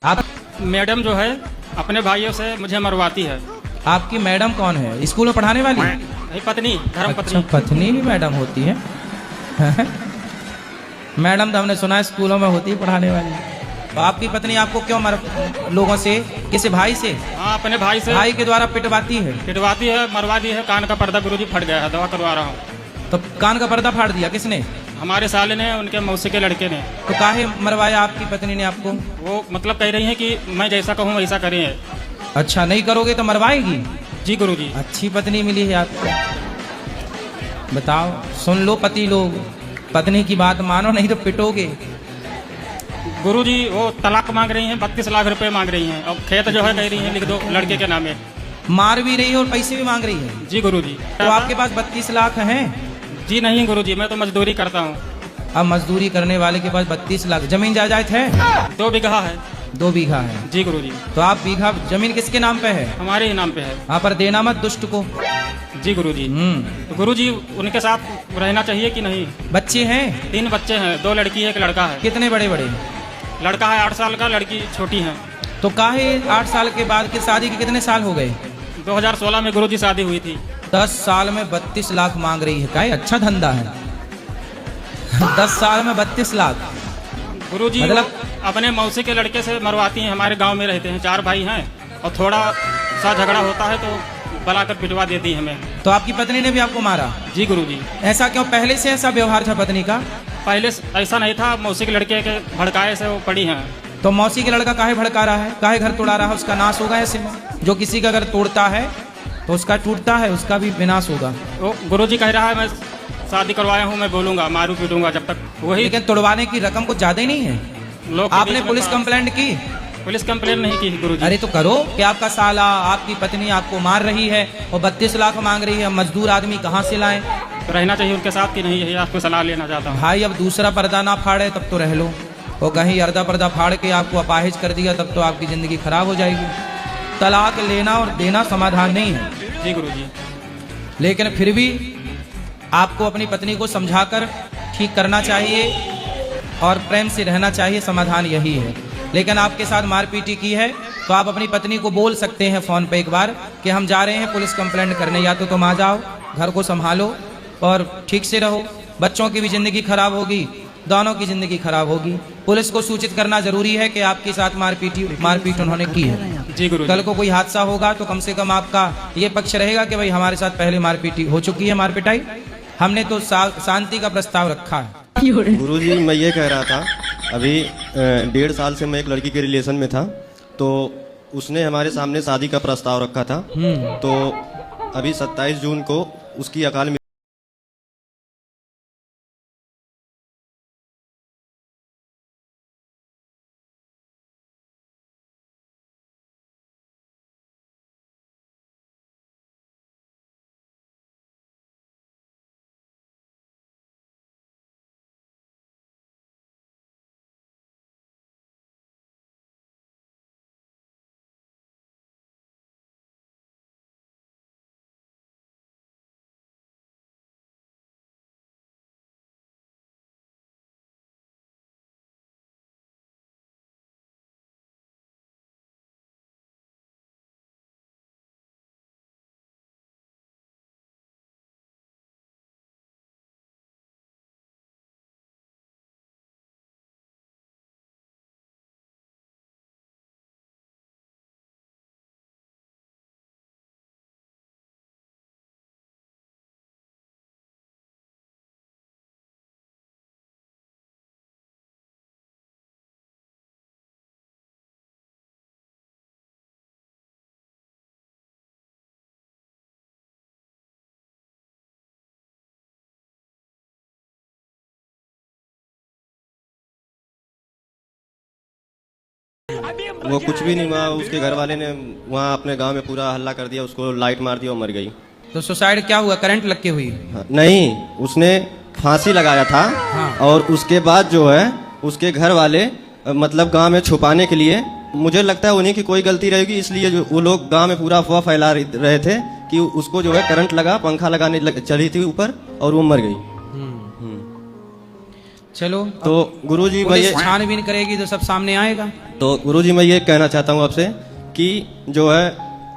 आप मैडम जो है अपने भाइयों से मुझे मरवाती है। आपकी मैडम कौन है? स्कूल में पढ़ाने वाली? नहीं, पत्नी, धर्म अच्छा, पत्नी। पत्नी भी मैडम होती है। मैडम तो हमने सुना है स्कूलों में होती है पढ़ाने वाली। तो आपकी पत्नी आपको क्यों लोगों से, किसी भाई से? हाँ, अपने भाई से। भाई के द्वारा पिटवाती है? पिटवाती है, मरवा दी है। कान का पर्दा गुरुजी फट गया है, दवा करवा रहा हूँ। तो कान का पर्दा फाड़ दिया किसने? हमारे साले ने, उनके मौसी के लड़के ने। तो काहे मरवाया आपकी पत्नी ने आपको? वो मतलब कह रही है कि मैं जैसा कहूँ वैसा करें। अच्छा, नहीं करोगे तो मरवाएगी? जी गुरुजी। अच्छी पत्नी मिली है आपको। बताओ, सुन लो पति लोग, पत्नी की बात मानो नहीं तो पिटोगे। गुरुजी वो तलाक मांग रही हैं, 32 लाख रुपए मांग रही हैं। और खेत जो है कह रही हैं लिख दो लड़के के नामे। मार भी रही है और पैसे भी मांग रही है? जी गुरुजी। तो आपके पास 32 लाख हैं? जी नहीं गुरुजी, मैं तो मजदूरी करता हूँ। अब मजदूरी करने वाले के पास 32 लाख जमीन जायदाद है? 2 बीघा है। 2 बीघा है? जी गुरुजी। तो आप बीघा जमीन किसके नाम पे है? हमारे ही नाम पे है। वहाँ पर देना मत दुष्ट को। जी गुरुजी। तो गुरुजी उनके साथ रहना चाहिए कि नहीं? बच्चे हैं? 3 बच्चे हैं, 2 लड़की है, 1 लड़का है। कितने बड़े बड़े? लड़का है 8 साल का, लड़की छोटी है। तो काहे 8 साल के बाद की शादी के कितने साल हो गए? 2016 में गुरुजी शादी हुई थी। 10 साल में 32 लाख मांग रही है, काहे अच्छा धंधा है। 10 साल में 32 लाख। गुरुजी मतलब अपने मौसी के लड़के से मरवाती हैं। हमारे गांव में रहते हैं, 4 भाई हैं, और थोड़ा सा झगड़ा होता है तो बुलाकर पिटवा देती है हमें। तो आपकी पत्नी ने भी आपको मारा? जी गुरुजी। ऐसा क्यों? पहले से ऐसा व्यवहार था पत्नी का? पहले ऐसा नहीं था, मौसी के लड़के के भड़काए से वो पड़ी हैं। तो मौसी के लड़का काहे भड़का रहा है? काहे घर तोड़ा रहा है? उसका नाश होगा ऐसे में। जो किसी का घर तोड़ता है तो उसका टूटता है, उसका भी विनाश होगा। वो गुरुजी कह रहा है मैं शादी करवाया हूँ, मैं बोलूंगा, मारू पीटूंगा जब तक वही। लेकिन तोड़वाने की रकम कुछ ज्यादा ही नहीं है। लोग आपने पुलिस कंप्लेंट की? पुलिस कंप्लेंट नहीं की गुरुजी। अरे तो करो कि आपका साला, आपकी पत्नी आपको मार रही है और 32 लाख मांग रही है। मजदूर आदमी कहाँ से लाए? तो रहना चाहिए उनके साथ कि नहीं, यही आपको सलाह लेना चाहता हूँ। भाई अब दूसरा पर्दा ना फाड़े तब तो रह लो, और कहीं अर्धा पर्दा फाड़ के आपको अपाहिज कर दिया तब तो आपकी जिंदगी खराब हो जाएगी। तलाक लेना और देना समाधान नहीं है। जी गुरुजी। लेकिन फिर भी आपको अपनी पत्नी को समझाकर ठीक करना चाहिए और प्रेम से रहना चाहिए, समाधान यही है। लेकिन आपके साथ मारपीटी की है तो आप अपनी पत्नी को बोल सकते हैं फोन पे एक बार कि हम जा रहे हैं पुलिस कंप्लेंट करने, या तो तुम आ जाओ, घर को संभालो और ठीक से रहो। बच्चों की भी जिंदगी खराब होगी, दोनों की जिंदगी खराब होगी। पुलिस को सूचित करना जरूरी है कि आपके साथ मारपीट उन्होंने की है। जी गुरुजी। कल को कोई हादसा होगा तो कम से कम आपका ये पक्ष रहेगा कि भाई हमारे साथ पहले मारपीटी हो चुकी है, मारपिटाई। हमने तो शांति का प्रस्ताव रखा है। गुरुजी, मैं ये कह रहा था, अभी 1.5 साल से मैं एक लड़की के रिलेशन में था, तो उसने हमारे सामने शादी का प्रस्ताव रखा था। तो अभी 27 जून को उसकी अकाल वो कुछ भी नहीं हुआ। उसके घर वाले ने वहाँ अपने गांव में पूरा हल्ला कर दिया, उसको लाइट मार दिया और मर गई। तो सुसाइड क्या हुआ? करंट लग के हुई? नहीं, उसने फांसी लगाया था। हाँ। और उसके बाद जो है उसके घर वाले मतलब गांव में छुपाने के लिए, मुझे लगता है उन्हीं की कोई गलती रहेगी, इसलिए जो वो लोग गांव में पूरा अफवाह फैला रहे थे कि उसको जो है करंट लगा, पंखा लगाने चली थी ऊपर और वो मर गई। चलो तो गुरुजी मैं पुलिस ये छानबीन करेगी तो सब सामने आएगा। तो गुरुजी मैं ये कहना चाहता हूँ आपसे कि जो है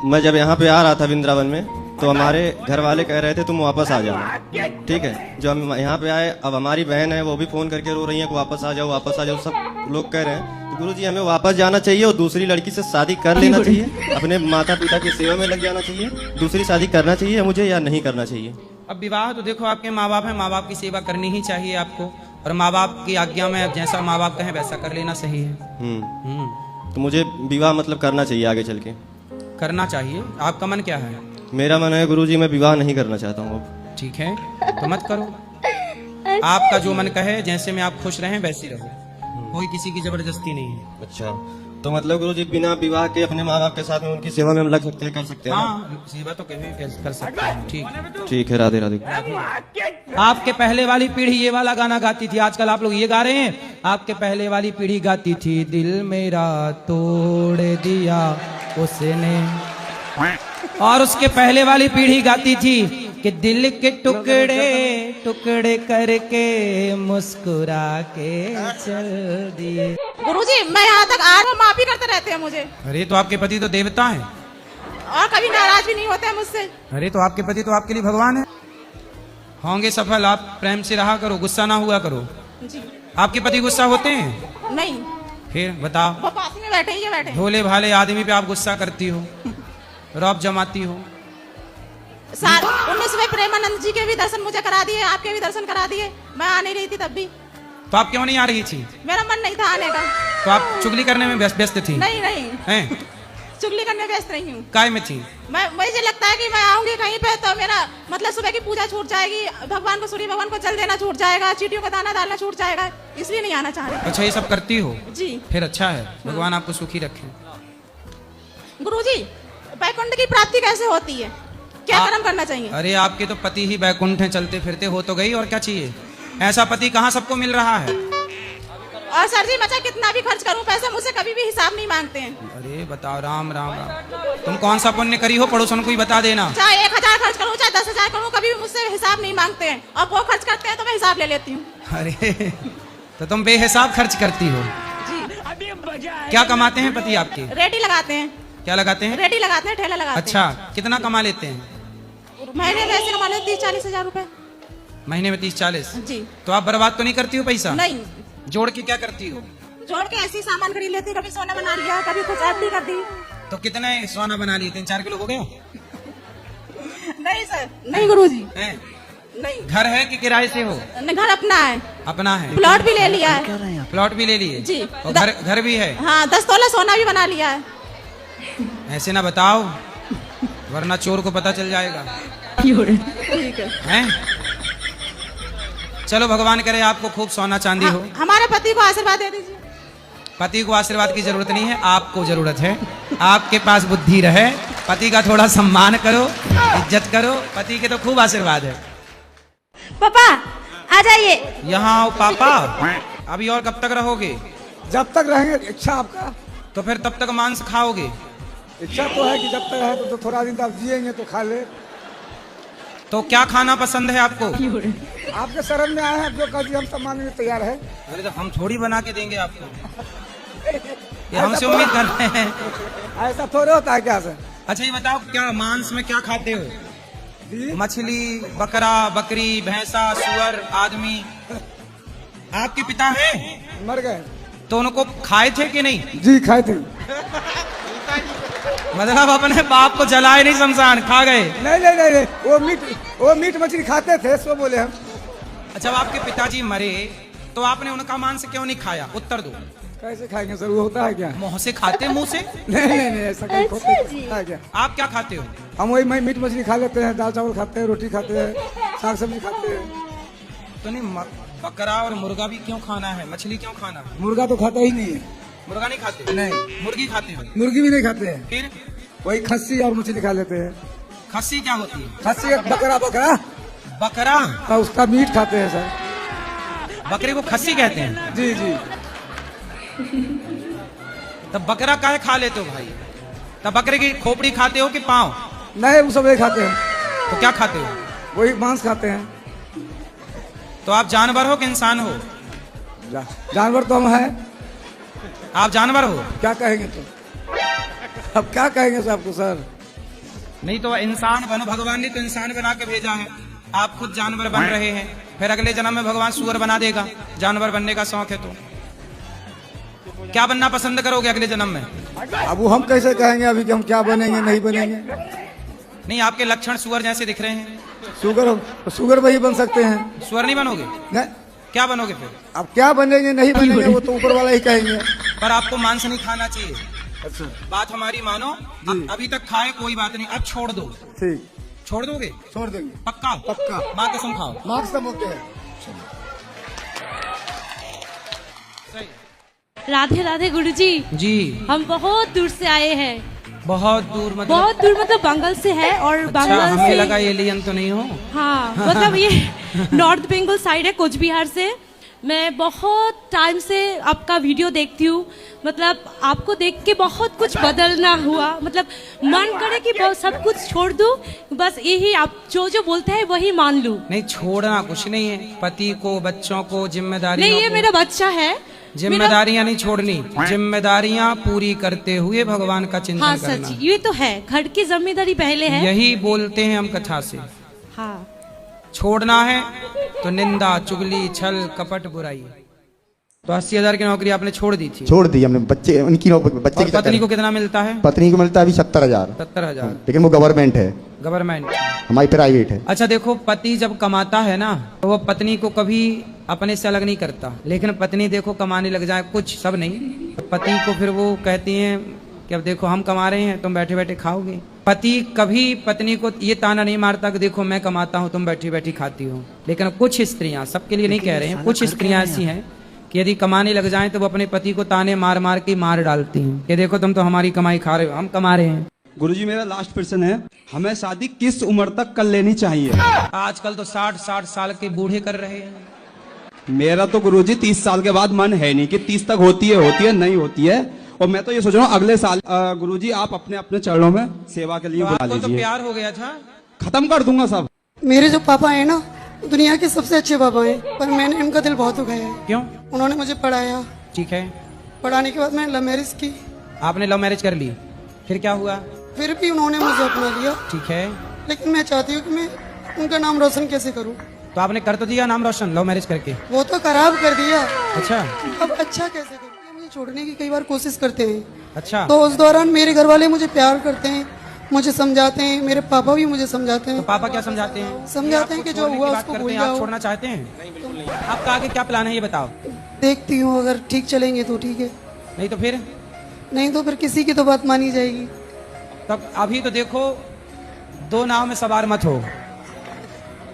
मैं जब यहाँ पे आ रहा था वृंदावन में तो हमारे घर वाले कह रहे थे तुम वापस आ जाओ, ठीक है। जो हम यहाँ पे आए अब हमारी बहन है वो भी फोन करके रो रही है कि वापस आ जाओ वापस आ जाओ, सब लोग कह रहे हैं। तो गुरुजी हमें वापस जाना चाहिए और दूसरी लड़की से शादी कर लेना चाहिए, अपने माता पिता की सेवा में लग जाना चाहिए, दूसरी शादी करना चाहिए मुझे या नहीं करना चाहिए। अब विवाह तो देखो आपके माँ बाप हैं, माँ बाप की सेवा करनी ही चाहिए आपको, और माँ बाप की आज्ञा में अब जैसा माँ बाप कहें वैसा कर लेना सही है। तो मुझे विवाह मतलब करना चाहिए आगे चल के। करना चाहिए। आपका मन क्या है? मेरा मन है गुरुजी मैं विवाह नहीं करना चाहता हूँ अब। ठीक है तो मत करो, आपका जो मन कहे, जैसे में आप खुश रहें वैसे रहो, कोई किसी की जबरदस्ती नहीं है। अच्छा तो मतलब गुरुजी बिना विवाह के अपने माँ बाप के साथ में उनकी सेवा में हम लग सकते हैं, कर सकते हैं ना? हाँ सेवा तो कभी भी कर सकते हैं। ठीक ठीक है, राधे राधे। आपके पहले वाली पीढ़ी ये वाला गाना गाती थी, आजकल आप लोग ये गा रहे हैं। आपके पहले वाली पीढ़ी गाती थी दिल मेरा तोड़ दिया उसने, और उसके पहले वाली पीढ़ी गाती थी कि दिल के टुकड़े टुकड़े करके मुस्कुरा के चल दिए। गुरुजी मैं यहाँ तक आ रहा हूँ, माफी करते रहते हैं मुझे, अरे तो आपके पति तो देवता हैं, और कभी नाराज भी नहीं होते हैं मुझसे। अरे तो आपके पति तो आपके लिए भगवान है, होंगे सफल। आप प्रेम से रहा करो, गुस्सा ना हुआ करो। जी आपके पति गुस्सा होते हैं? नहीं, फिर बताओ, वो पास में बैठे ही बैठे। भोले भाले आदमी पे आप गुस्सा करती हो, रौब जमाती हो। साल 19 में प्रेमानंद जी के भी दर्शन मुझे करा दिए, आपके भी दर्शन करा दिए, मैं आ नहीं रही थी तब भी। तो आप क्यों नहीं आ रही थी? मेरा मन नहीं था आने का। तो आप चुगली करने में व्यस्त थी? नहीं नहीं, हैं? चुगली करने में व्यस्त नहीं हूँ। काय में थी? मुझे लगता है कि मैं आऊंगी कहीं पे तो मेरा मतलब सुबह की पूजा छूट जाएगी, भगवान को सूर्य भगवान को जल देना छूट जाएगा, चीटियों का दाना डालना छूट जाएगा, इसलिए नहीं आना चाह रही। अच्छा ये सब करती हो? जी फिर अच्छा है, भगवान आपको सुखी रखे। गुरुजी वैकुंठ की प्राप्ति कैसे होती है, क्या कर्म करना चाहिए? अरे आपके तो पति ही बैकुंठ हैं, चलते फिरते हो तो गई, और क्या चाहिए? ऐसा पति कहाँ सबको मिल रहा है? और सर जी मैं चाहे कितना भी खर्च करूं पैसे मुझसे कभी भी हिसाब नहीं मांगते हैं। अरे बताओ, राम राम राम, तुम कौन सा पुण्य करी हो पड़ोसन को ही बता देना। चाहे 1000 खर्च करूं चाहे 10,000 करूं, कभी भी मुझसे हिसाब नहीं मांगते हैं, और वो खर्च करते हैं तो मैं हिसाब ले लेती हूँ। अरे तो तुम बेहिसाब खर्च करती हो। क्या कमाते हैं पति आपके? रेडी लगाते हैं। क्या लगाते हैं? रेडी लगाते हैं, ठेला लगाते अच्छा कितना कमा लेते हैं? हैं। महीने में ऐसे कमा लेते 30-40 हजार रुपए। महीने में 30-40? जी। तो आप बर्बाद तो नहीं करती हो पैसा? नहीं, जोड़ के क्या करती हो? जोड़ के ऐसे ही सामान खरीद लेती, कभी सोना बना लिया, कभी कुछ एफडी कर दी। तो कितने सोना बना लिए? 3-4 किलो हो गए? नहीं सर, नहीं गुरुजी, हैं? नहीं। घर है कि किराए से हो? घर अपना है, अपना है। प्लॉट भी ले लिया है। प्लॉट भी ले लिए? जी। और घर भी है? हाँ 10 तोला सोना भी बना लिया है। ऐसे ना बताओ वरना चोर को पता चल जाएगा। ठीक है। हैं? चलो भगवान करे आपको खूब सोना चांदी हो। हमारे पति को आशीर्वाद दे दीजिए। पति को आशीर्वाद की जरूरत नहीं है, आपको जरूरत है। आपके पास बुद्धि रहे, पति का थोड़ा सम्मान करो, इज्जत करो, पति के तो खूब आशीर्वाद है। पापा आ जाइए। यहाँ आओ पापा। अभी और कब तक रहोगे? जब तक रहेंगे, इच्छा आपका। तो फिर तब तक मांस खाओगे? इच्छा तो है कि जब तक है तो थोड़ा दिन तक जिएंगे तो खा ले। तो क्या खाना पसंद है आपको? आपके शरण में आए हैं, जो कभी हम सम्मान में तैयार है। अरे तो हम थोड़ी बना के देंगे आपको, ये हमसे उम्मीद कर रहे हैं। ऐसा थोड़े होता है क्या सर? अच्छा ये बताओ क्या मांस में क्या खाते हो? मछली, बकरा, बकरी, भैंसा, सुअर, आदमी। आपके पिता हैं? मर गए। तो उनको खाए थे कि नहीं? जी खाए थे। मतलब अपने बाप को जलाए नहीं, शमशान खा गए? नहीं नहीं नहीं, नहीं। वो मीट मछली खाते थे, सो बोले हम। अच्छा अब आपके पिताजी मरे तो आपने उनका मांस क्यों नहीं खाया? उत्तर दो। कैसे खाएंगे सर, वो होता है क्या? मुंह से खाते, मुंह से? नहीं नहीं नहीं, ऐसा कहीं होता है क्या? आप क्या खाते हो? हम वही मीट मछली खा लेते हैं, दाल चावल खाते हैं, रोटी खाते हैं, साग सब्जी खाते हैं। तो नहीं बकरा और मुर्गा भी क्यों खाना है, मछली क्यों खाना है? मुर्गा तो खाता ही नहीं है। मुर्गा नहीं खाते? नहीं। मुर्गी खाते हो? मुर्गी भी नहीं खाते हैं। फिर वही खस्सी और मछली खा लेते हैं। खस्सी क्या होती है? खस्सी एक बकरा बकरा? और उसका मीट खाते हैं सर। बकरे को खस्सी कहते हैं? जी जी। तब बकरा काहे खा लेते हो भाई? तब बकरे की खोपड़ी खाते हो कि पाँव? नहीं, वो सब नहीं खाते हैं। तो क्या खाते हो? वही मांस खाते हैं। तो आप जानवर हो कि इंसान हो? जानवर तो हम हैं, आप जानवर हो? क्या कहेंगे तो? अब क्या कहेंगे सबको सर? नहीं तो इंसान बनो, भगवान ने तो इंसान बना के भेजा है, आप खुद जानवर बन रहे हैं, फिर अगले जन्म में भगवान सुअर बना देगा। जानवर बनने का शौक है तो क्या बनना पसंद करोगे अगले जन्म में? अब वो हम कैसे कहेंगे अभी कि हम क्या बनेंगे नहीं बनेंगे? नहीं, आपके लक्षण सुअर जैसे दिख रहे हैं। शुगर वही बन सकते हैं। सुअर नहीं बनोगे? नहीं, क्या बनोगे फिर? अब क्या बनेंगे नहीं बनेंगे वो तो ऊपर वाला ही कहेंगे। पर आपको मांस नहीं खाना चाहिए। अच्छा, बात हमारी मानो, अभी तक खाए कोई बात नहीं, अब छोड़ दो। ठीक, छोड़ दोगे? छोड़ देंगे पक्का? पक्का। माँ कसम खाओ। मार्क्स सब ओके है। राधे राधे गुरुजी। जी, हम बहुत दूर से आए हैं, बहुत दूर मतलब? बहुत दूर मतलब बंगाल से है। और अच्छा, बंगाल हमें से लगा एलियन तो नहीं हो। हाँ, मतलब ये नॉर्थ बंगाल साइड है, कुछ बिहार से। मैं बहुत टाइम से आपका वीडियो देखती हूँ, मतलब आपको देख के बहुत कुछ बदलना हुआ, मतलब मन करे कि सब कुछ छोड़ दूँ, बस यही आप जो जो बोलते हैं वही मान लूँ। नहीं, छोड़ना कुछ नहीं है, पति को, बच्चों को, जिम्मेदारियों नहीं, ये को। मेरा बच्चा है। जिम्मेदारियां नहीं छोड़नी, जिम्मेदारियां पूरी करते हुए भगवान का चिंतन हाँ करना। सच, ये तो है, घर की जिम्मेदारी पहले है। यही बोलते हैं हम कथा से। हाँ, छोड़ना है तो निंदा, चुगली, छल, कपट, बुराई। तो 80,000 की नौकरी आपने छोड़ दी थी? छोड़ दी हमने, बच्चे उनकी बच्चे और की पत्नी को कितना मिलता है? पत्नी को मिलता है अभी 70,000, 70,000। लेकिन वो गवर्नमेंट है, गवर्नमेंट? हमारी प्राइवेट है। अच्छा देखो, पति जब कमाता है ना तो वो पत्नी को कभी अपने से अलग नहीं करता, लेकिन पत्नी देखो कमाने लग जाए, कुछ सब नहीं, पति को फिर वो कहती हैं कि अब देखो हम कमा रहे हैं, तुम बैठे बैठे खाओगे। पति कभी पत्नी को ये ताना नहीं मारता कि देखो मैं कमाता हूँ, तुम बैठी बैठी खाती हो। लेकिन कुछ स्त्रियां, सबके लिए नहीं कह रहे हैं, कुछ स्त्रियां ऐसी हैं कि यदि कमाने लग जाएं तो वो अपने पति को ताने मार मार के मार डालती हैं कि देखो तुम तो हमारी कमाई खा रहे हो, हम कमा रहे हैं। गुरुजी मेरा लास्ट प्रश्न है, हमें शादी किस उम्र तक कर लेनी चाहिए? आजकल तो 60 साल के बूढ़े कर रहे हैं। मेरा तो गुरुजी 30 साल के बाद मन है नहीं कि 30 तक होती है नहीं होती है। और मैं तो ये सोच रहा हूँ अगले साल गुरुजी आप अपने अपने चरणों में सेवा के लिए तो बुला आपको तो लीजिए। प्यार हो गया था? खत्म कर दूंगा सब। मेरे जो पापा है ना, दुनिया के सबसे अच्छे पापा हैं, पर मैंने इनका दिल बहुत दुखाया है। क्यों? उन्होंने मुझे पढ़ाया, ठीक है, पढ़ाने के बाद मैंने लव मैरिज की। आपने लव मैरिज कर ली, फिर क्या हुआ? फिर भी उन्होंने मुझे अपना लिया, ठीक है, लेकिन मैं चाहती हूँ कि मैं उनका नाम रोशन कैसे करूँ। तो आपने कर तो दिया नाम रोशन लव मैरिज करके? वो तो खराब कर दिया, अच्छा अब अच्छा कैसे करूँ? मुझे छोड़ने की कई बार कोशिश करते हैं, अच्छा। तो उस दौरान मेरे घर वाले मुझे प्यार करते हैं, मुझे समझाते हैं, मेरे पापा भी मुझे समझाते तो हैं। पापा क्या समझाते हैं? समझाते हैं कि जो छोड़ने की हुआ बात उसको करते भूल हैं, आप जाओ। छोड़ना चाहते हैं? आपका आगे क्या प्लान है ये बताओ। देखती हूँ, अगर ठीक चलेंगे तो ठीक है, नहीं तो फिर? नहीं तो फिर किसी की तो बात मानी जाएगी। तब अभी तो देखो, दो नाव में सवार मत हो,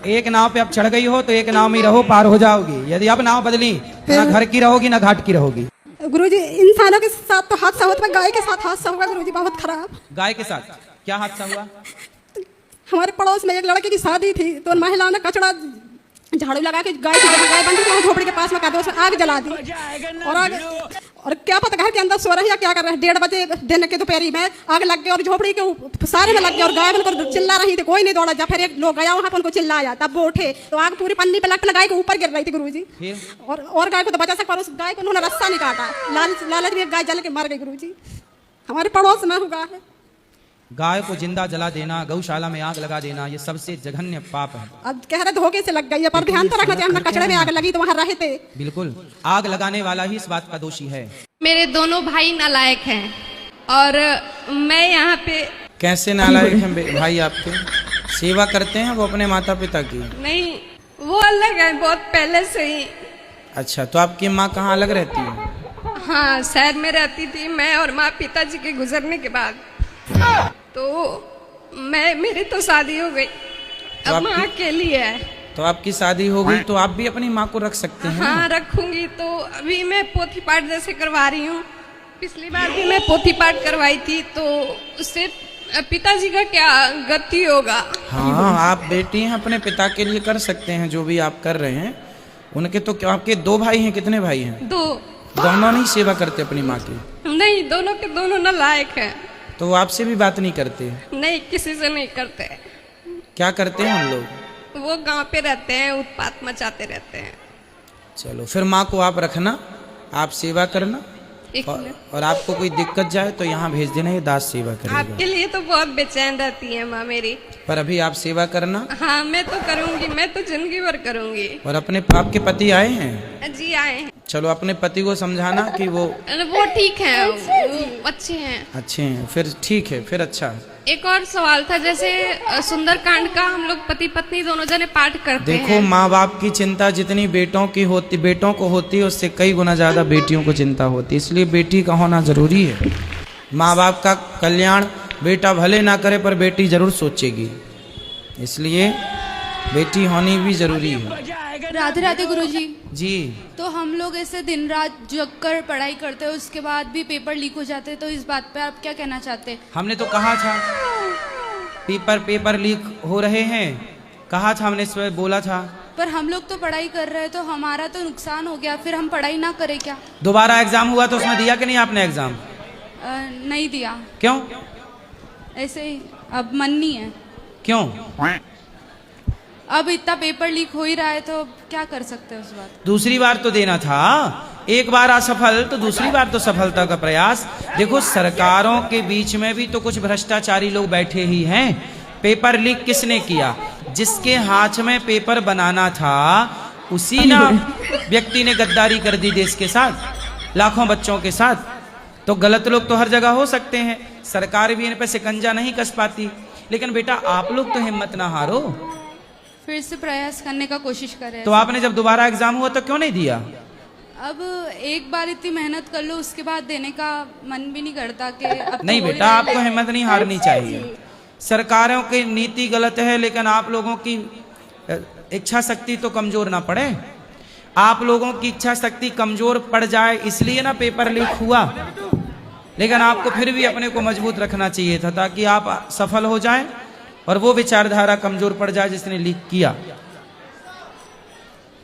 एक नाव पे अब चढ़ गई हो तो एक नाव में ही रहो, पार हो जाओगी। यदि अब नाव बदली, ना घर की रहोगी ना घाट की रहोगी। गुरुजी, इंसानों के साथ तो हादसा होता है, गाय के साथ हादसा हुआ गुरुजी, बहुत खराब। गाय के साथ क्या हादसा हुआ? हमारे पड़ोस में एक लड़के की शादी थी, तो महिला ने कचड़ा झाड़ू लगा के गाय की गाय बंदी थी, झोपड़ी के पास में कर दो, उसमें आग जला दी। और क्या पता घर के अंदर सो रही है क्या कर रहे हैं, 1:30 बजे दिन के दोपहरी में आग लग गई और झोपड़ी के सारे में लग गया और गाय उनको चिल्ला रही थी, कोई नहीं दौड़ा। जब फिर एक लोग गया वहाँ पर उनको चिल्लाया, तब वो उठे तो आग पूरी पन्नी पे लग गाय के ऊपर गिर रही थी गुरुजी। और गाय को तो बचा सक, पर उस गाय को उन्होंने रस्सा नहीं काटा, लालच में गाय जल के मर गई गुरुजी। हमारे पड़ोस में हुआ है। गाय को जिंदा जला देना, गौशाला में आग लगा देना, ये सबसे जघन्य पाप है। अब कह रहे धोखे से लग गई है, पर ध्यान तो रखना चाहिए, हमने कचड़े में आग लगी तो वहाँ रहे थे। बिल्कुल, आग लगाने वाला ही इस बात का दोषी है। मेरे दोनों भाई नालायक हैं और मैं यहाँ पे। कैसे नालायक हैं भाई आपके? सेवा करते हैं वो अपने माता पिता की? नहीं, वो अलग है बहुत पहले से ही। अच्छा, तो आपकी माँ कहाँ अलग रहती है? हाँ, शहर में रहती थी मैं और माँ पिताजी के गुजरने के बाद। तो मेरी तो शादी हो गई, तो अब माँ अकेली है। तो आपकी शादी हो गई तो आप भी अपनी माँ को रख सकते हैं। हाँ रखूंगी, तो अभी मैं पोथी पाठ जैसे करवा रही हूँ। पिछली बार भी मैं पोथी पाठ करवाई थी, तो उससे पिताजी का क्या गति होगा। हाँ, आप बेटी हैं, अपने पिता के लिए कर सकते हैं जो भी आप कर रहे हैं। उनके तो आपके 2 भाई हैं, कितने भाई हैं? 2। दोनों नहीं सेवा करते अपनी माँ की? नहीं, दोनों के दोनों नालायक हैं। तो आपसे भी बात नहीं करते? नहीं, किसी से नहीं करते। क्या करते हैं उन लोग? वो गांव पे रहते हैं, उत्पात मचाते रहते हैं। चलो फिर माँ को आप रखना, आप सेवा करना, एक मिनट। और आपको कोई दिक्कत जाए तो यहाँ भेज देना, ये दास सेवा करेगा। आपके लिए तो बहुत बेचैन रहती है माँ मेरी। पर अभी आप सेवा करना। हाँ मैं तो करूँगी, मैं तो जिंदगी भर करूँगी। और अपने आपके पति आए हैं? जी आए हैं। चलो अपने पति को समझाना कि वो ठीक है, वो अच्छे हैं। अच्छे हैं, फिर ठीक है, फिर अच्छा है। एक और सवाल था, जैसे सुंदरकांड का हम लोग पति पत्नी दोनों जने पाठ करते हैं। देखो माँ बाप की चिंता जितनी बेटों को होती है उससे कई गुना ज्यादा बेटियों को चिंता होती है, इसलिए बेटी का होना जरूरी है। माँ बाप का कल्याण बेटा भले ना करे पर बेटी जरूर सोचेगी, इसलिए बेटी होनी भी जरूरी है। राधे राधे गुरुजी। जी। तो हम लोग ऐसे दिन रात जग कर पढ़ाई करते हैं, उसके बाद भी पेपर लीक हो जाते हैं, तो इस बात पे आप क्या कहना चाहते हैं? हमने तो कहा था पेपर लीक हो रहे हैं, कहा था हमने, इसमें बोला था। पर हम लोग तो पढ़ाई कर रहे हैं, तो हमारा तो नुकसान हो गया, फिर हम पढ़ाई ना करें क्या? दोबारा एग्जाम हुआ तो उसमें दिया कि नहीं आपने एग्जाम? नहीं दिया। क्यों? ऐसे ही, अब मन नहीं है। क्यों? अब इतना पेपर लीक हो ही रहा है, तो क्या कर सकते हैं उस बात? दूसरी बार तो देना था, एक बार असफल तो दूसरी बार तो सफलता का प्रयास। देखो सरकारों के बीच में भी तो कुछ भ्रष्टाचारी लोग बैठे ही हैं। पेपर लीक किसने किया? जिसके हाथ में पेपर बनाना था उसी ना व्यक्ति ने गद्दारी कर दी देश के साथ, लाखों बच्चों के साथ। तो गलत लोग तो हर जगह हो सकते हैं, सरकार भी इन पे शिकंजा नहीं कस पाती। लेकिन बेटा आप लोग तो हिम्मत ना हारो, फिर से प्रयास करने का कोशिश करें। तो आपने जब दोबारा एग्जाम हुआ तो क्यों नहीं दिया? अब एक बार इतनी मेहनत कर लो, उसके बाद देने का मन भी नहीं करता कि अब नहीं तो बेटा, आपको हिम्मत नहीं हारनी चाहिए। सरकारों की नीति गलत है, लेकिन आप लोगों की इच्छा शक्ति तो कमजोर ना पड़े। आप लोगों की इच्छा शक्ति कमजोर पड़ जाए इसलिए ना पेपर लीक हुआ, लेकिन आपको फिर भी अपने को मजबूत रखना चाहिए था, ताकि आप सफल हो जाएं और वो विचारधारा कमजोर पड़ जाए जिसने लीक किया।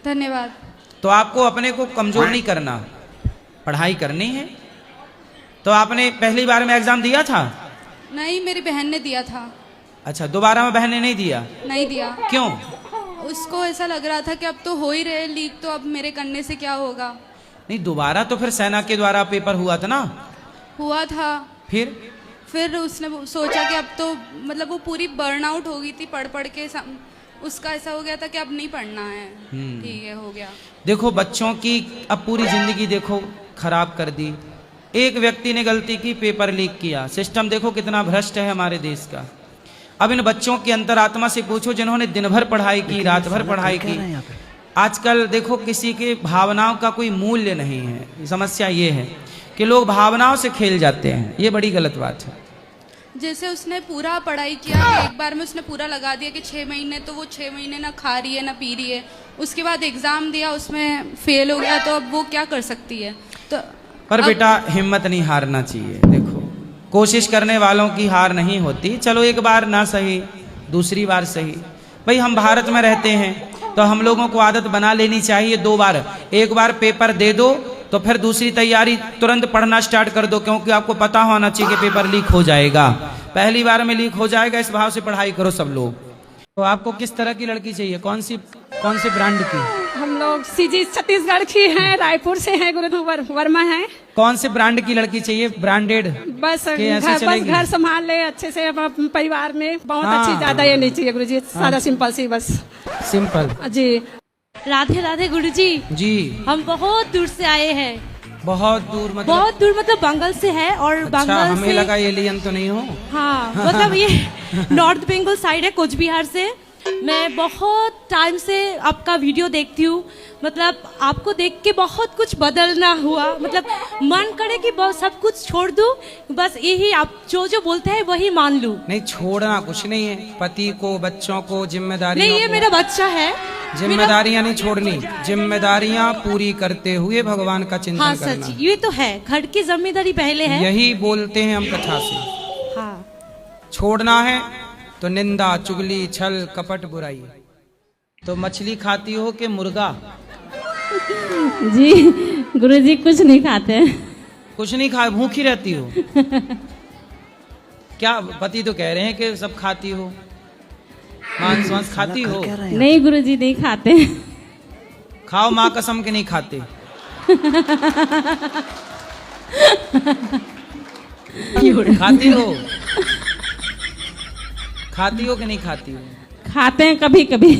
धन्यवाद। तो आपको अपने को कमजोर नहीं करना, पढ़ाई करनी है। तो आपने पहली बार में एग्जाम दिया था? नहीं, मेरी बहन ने दिया था। अच्छा, दोबारा में बहन ने नहीं दिया? नहीं दिया। क्यों? उसको ऐसा लग रहा था कि अब तो हो ही रहे लीक, तो अब मेरे करने से क्या होगा। नहीं, दोबारा तो फिर सेना के द्वारा पेपर हुआ था ना? हुआ था। फिर उसने सोचा कि अब तो मतलब वो पूरी बर्नआउट हो गई थी पढ़ पढ़ के, उसका ऐसा हो गया था कि अब नहीं पढ़ना है। ठीक है, हो गया। देखो बच्चों की अब पूरी जिंदगी देखो खराब कर दी। एक व्यक्ति ने गलती की, पेपर लीक किया। सिस्टम देखो कितना भ्रष्ट है हमारे देश का। अब इन बच्चों की अंतरात्मा से पूछो जिन्होंने दिन भर पढ़ाई की, रात भर पढ़ाई की। आजकल देखो किसी के भावनाओं का कोई मूल्य नहीं है। समस्या ये है कि लोग भावनाओं से खेल जाते हैं, ये बड़ी गलत बात है। जैसे उसने पूरा पढ़ाई किया, एक बार में उसने पूरा लगा दिया कि 6 महीने, तो वो 6 महीने ना खा रही है ना पी रही है। उसके बाद एग्जाम दिया, उसमें फेल हो गया, तो अब वो क्या कर सकती है? तो पर बेटा हिम्मत नहीं हारना चाहिए। देखो कोशिश करने वालों की हार नहीं होती। चलो एक बार ना सही, दूसरी बार सही। भाई हम भारत में रहते हैं तो हम लोगों को आदत बना लेनी चाहिए 2 बार। एक बार पेपर दे दो तो फिर दूसरी तैयारी तुरंत पढ़ना स्टार्ट कर दो, क्योंकि आपको पता होना चाहिए कि पेपर लीक हो जाएगा। पहली बार में लीक हो जाएगा, इस भाव से पढ़ाई करो सब लोग। तो आपको किस तरह की लड़की चाहिए? कौन सी ब्रांड की? हम लोग सीजी छत्तीसगढ़ की हैं, रायपुर से हैं, गुरु वर्मा हैं। कौन से ब्रांड की लड़की चाहिए? ब्रांडेड? बस घर संभाल ले अच्छे से, परिवार में बहुत अच्छी, ज्यादा ये नहीं चाहिए गुरुजी, सादा सिंपल सी, बस सिंपल। जी। राधे राधे गुरुजी। जी। हम बहुत दूर से आए हैं। बहुत दूर मतलब बंगाल से है। और अच्छा, बंगाल हमें से लगा एलियन तो नहीं हो। हाँ, मतलब ये नॉर्थ बंगाल साइड है, कोच बिहार से। मैं बहुत टाइम से आपका वीडियो देखती हूँ, मतलब आपको देख के बहुत कुछ बदलना हुआ, मतलब मन करे कि बहुत सब कुछ छोड़ दूं, बस यही आप जो बोलते हैं वही मान लूं। नहीं, छोड़ना कुछ नहीं है। पति को, बच्चों को, जिम्मेदारी नहीं, ये मेरा बच्चा है। जिम्मेदारियां नहीं छोड़नी, जिम्मेदारियां पूरी करते हुए भगवान का चिंतन हाँ, करना। सच ये तो है, घर की जिम्मेदारी पहले है, यही बोलते हैं हम कथा से। हाँ, छोड़ना है तो निंदा, चुगली, छल, कपट, बुराई। तो मछली खाती हो कि मुर्गा? जी गुरुजी कुछ नहीं खाते। कुछ नहीं खा, भूखी रहती हो? क्या पति तो कह रहे हैं कि सब खाती हो, मांस वांस खाती हो? नहीं गुरुजी नहीं खाते। खाओ माँ कसम के नहीं खाते। खाती हो? खाती हो कि नहीं खाती हो? खाते हैं कभी कभी।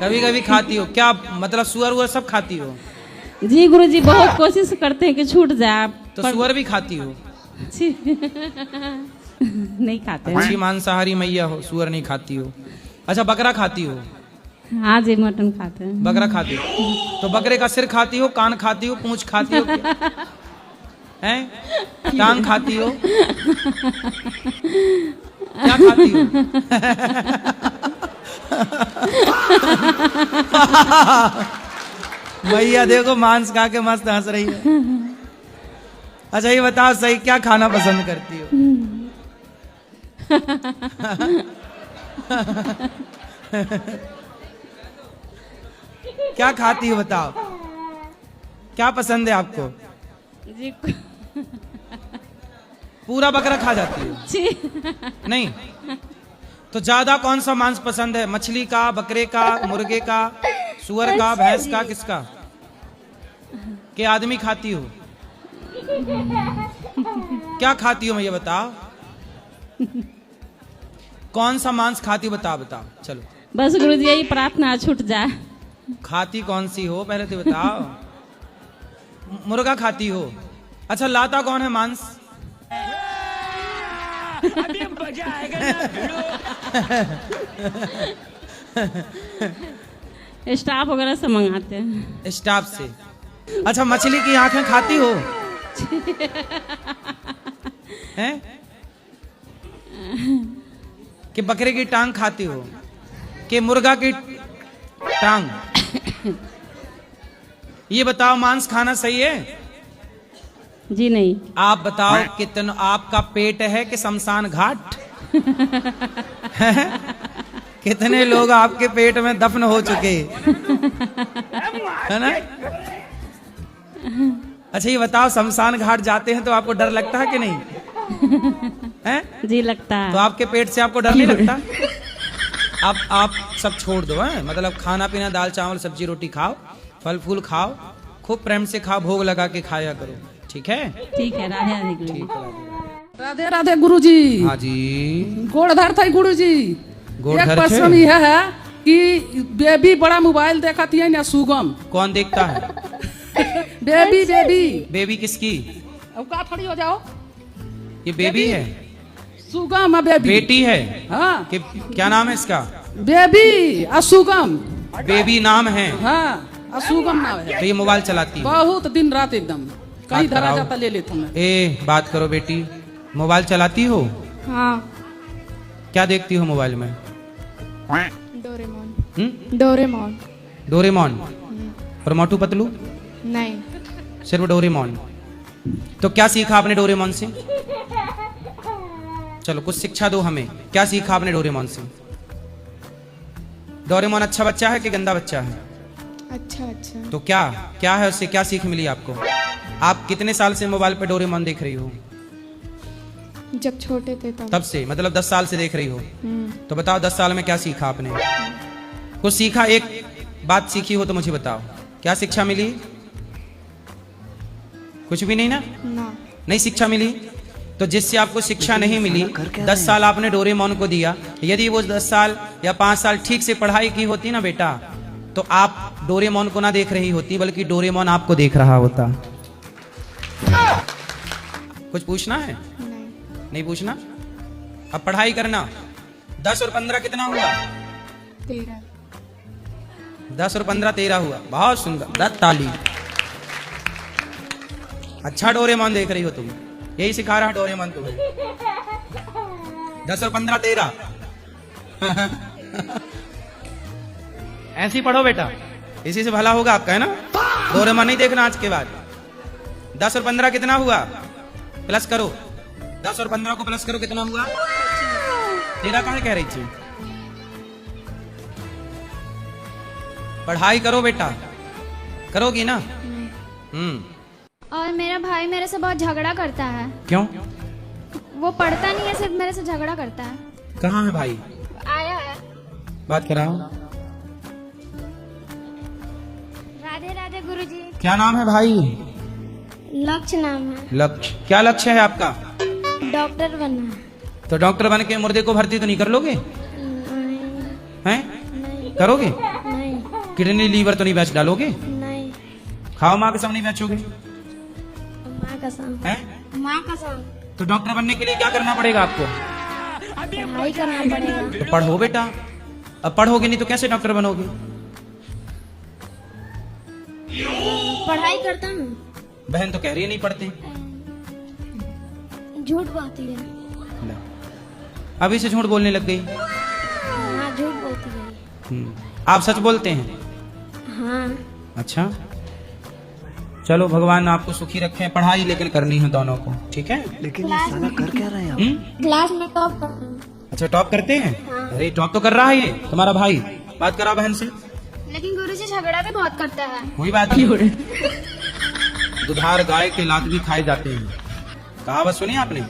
कभी कभी खाती हो? क्या मतलब सुअर वुअर सब खाती हो? जी गुरुजी बहुत कोशिश करते हैं कि छूट जाए। तो सुअर भी खाती हो? नहीं खाते। अच्छी मांसाहारी मैया हो, सुअर नहीं खाती हो। अच्छा बकरा खाती हो? हाँ जी मटन खाते हैं। बकरा खाती हो? तो बकरे का सिर खाती हो, कान खाती हो, पूंछ खाती हो, हैं? टांग खाती हो? क्या खाती हो? भैया देखो मांस खा के मस्त हंस रही है। अच्छा ये बताओ सही क्या खाना पसंद करती हो? क्या खाती हो बताओ? क्या पसंद है आपको? जी पूरा बकरा खा जाती हो? नहीं तो ज्यादा कौन सा मांस पसंद है? मछली का, बकरे का, मुर्गे का, सुअर का, भैंस का, किसका? के आदमी खाती हो? क्या खाती हो मुझे बताओ? कौन सा मांस खाती हो बताओ बताओ चलो। बस गुरुजी यही प्रार्थना छूट जाए। खाती कौन सी हो पहले तो बताओ। मुर्गा खाती हो? अच्छा लाता कौन है मांस? अभी मजा आएगा ना भिड़ो। स्टाफ वगैरह से मंगाते हैं। स्टाफ से? अच्छा मछली की आंखें खाती हो? हैं? कि बकरे की टांग खाती हो? कि मुर्गा की टांग? ये बताओ मांस खाना सही है? जी नहीं। आप बताओ कितना आपका पेट है कि शमशान घाट? कितने लोग आपके पेट में दफन हो चुके है ना? अच्छा ये बताओ शमशान घाट जाते हैं तो आपको डर लगता है कि नहीं? हैं? जी लगता है। तो आपके पेट से आपको डर नहीं लगता? आप सब छोड़ दो हैं, मतलब खाना पीना दाल चावल सब्जी रोटी खाओ, फल फूल खाओ, खूब प्रेम से खाओ, भोग लगा के खाया करो, ठीक है? ठीक है राधे राधे गुरुजी। राधे राधे गुरुजी। हाँ जी गोड़ धरता है गुरुजी। गोड़ एक धर प्रश्न यह है कि बेबी बड़ा मोबाइल देखती है ना सुगम? कौन देखता है? बेबी बेबी बेबी किसकी? अब का खड़ी हो जाओ। ये बेबी है? सुगम है बेबी। बेटी है? हाँ। कि क्या नाम है इसका? बेबी असुगम। बेबी नाम है? हाँ असुगम नाम है। तो ये मोबाइल चलाती है? बहुत दिन रात एकदम कहीं धरा कराओ। जाता ले लेता हूँ। ए बात करो बेटी, मोबाइल चलाती हो? हाँ। क्या देखती हो मोबाइल में? डोरेमोन। डोरेमोन? डोरेमोन और मोटू पतलू? नहीं सिर्फ डोरेमोन। तो क्या सीखा आपने डोरेमोन से? चलो कुछ शिक्षा दो हमें, क्या सीखा आपने डोरेमोन से? डोरेमोन अच्छा बच्चा है कि गंदा बच्चा है? अच्छा। तो क्या क्या है उससे, क्या सीख मिली आपको? आप कितने साल से मोबाइल पे डोरेमोन देख रही हो? जब छोटे थे तब से, मतलब 10 साल से देख रही हो? तो बताओ 10 साल में क्या सीखा आपने? कुछ सीखा, एक बात सीखी हो तो मुझे बताओ, क्या शिक्षा मिली? कुछ भी नहीं ना? नहीं शिक्षा मिली? तो जिससे आपको शिक्षा नहीं मिली, 10 साल आपने डोरेमोन को दिया, यदि वो 10 साल या 5 साल ठीक से पढ़ाई की होती ना बेटा, तो आप डोरेमोन को ना देख रही होती, बल्कि डोरेमोन आपको देख रहा होता। कुछ पूछना है? नहीं पूछना? अब पढ़ाई करना। 10 और 15 कितना हुआ? 13। 10 और 15 13 हुआ। बहुत सुंदर, ताली। अच्छा डोरेमोन देख रही हो तुम, यही सिखा रहा डोरेमोन तुम्हें। 10 और 15 13। ऐसे ही पढ़ो बेटा, इसी से भला होगा आपका, है ना? डोरेमोन नहीं देखना आज के बाद। 10 और 15 कितना हुआ? प्लस करो। 10 और 15 को प्लस करो, कितना हुआ? 13 कहाँ कह रही थी? पढ़ाई करो बेटा, करोगी ना? और मेरा भाई मेरे से बहुत झगड़ा करता है। क्यों? वो पढ़ता नहीं है, सिर्फ मेरे से झगड़ा करता है। कहाँ है भाई? आया है। बात कराओ। राधे राधे गुरुजी। क्या नाम है भाई? लक्ष्य नाम है। लक्ष्य, क्या लक्ष्य है आपका? डॉक्टर बनना। तो डॉक्टर बन के मुर्दे को भर्ती तो नहीं कर लोगे? हैं? करोगे? नहीं। किडनी लीवर तो नहीं बेच डालोगे? नहीं। खाओ माँ कसम नहीं बेचोगे? माँ कसम। हैं? माँ कसम। तो डॉक्टर बनने के लिए क्या करना पड़ेगा आपको? पढ़ाई करना पड़ेगा। तो पढ़ो बेटा। अब पढ़ोगे नहीं तो कैसे डॉक्टर बनोगे? पढ़ाई करता हूँ। बहन तो कह रही है नहीं पढ़ते। झूठ बोलती है। अभी से झूठ बोलने लग गई। हाँ झूठ बोलती है। आप सच बोलते हैं? हाँ। अच्छा, चलो भगवान आपको सुखी रखें। पढ़ाई लेकिन करनी है दोनों को, ठीक है? लेकिन ये साला कर क्या रहे हैं? क्लास में टॉप करता हूँ। अच्छा, टॉप करते हैं? अरे टॉप तो कर रहा है ये तुम्हारा भाई। बात करा बहन से। लेकिन गुरुजी झगड़ा भी बहुत करता है। कोई बात नहीं। दुधार गाय के लात भी खाए जाते हैं, कहावत सुनी आपने?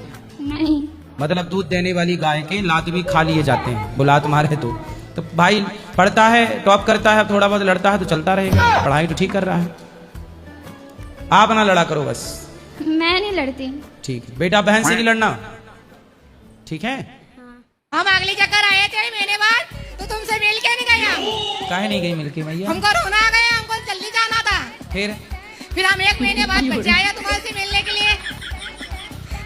नहीं। मतलब दूध देने वाली गाय के लात भी खा लिए जाते हैं, वो लात मारे तो भाई पढ़ता है, टॉप करता है, थोड़ा बहुत लड़ता है तो चलता रहेगा। पढ़ाई तो ठीक कर रहा है। आप ना लड़ा करो बस। मैं नहीं लड़ती। ठीक है बेटा, बहन से नहीं लड़ना, ठीक है? हम अगली चक्कर आए थे महीने बाद, तो तुमसे मिल के नहीं गया। काहे नहीं गई मिलके भैया? हमको रोना आ गया, हमको जल्दी जाना था। फिर हम 1 महीने बाद बच्चे आए तुम्हारे से मिलने के लिए।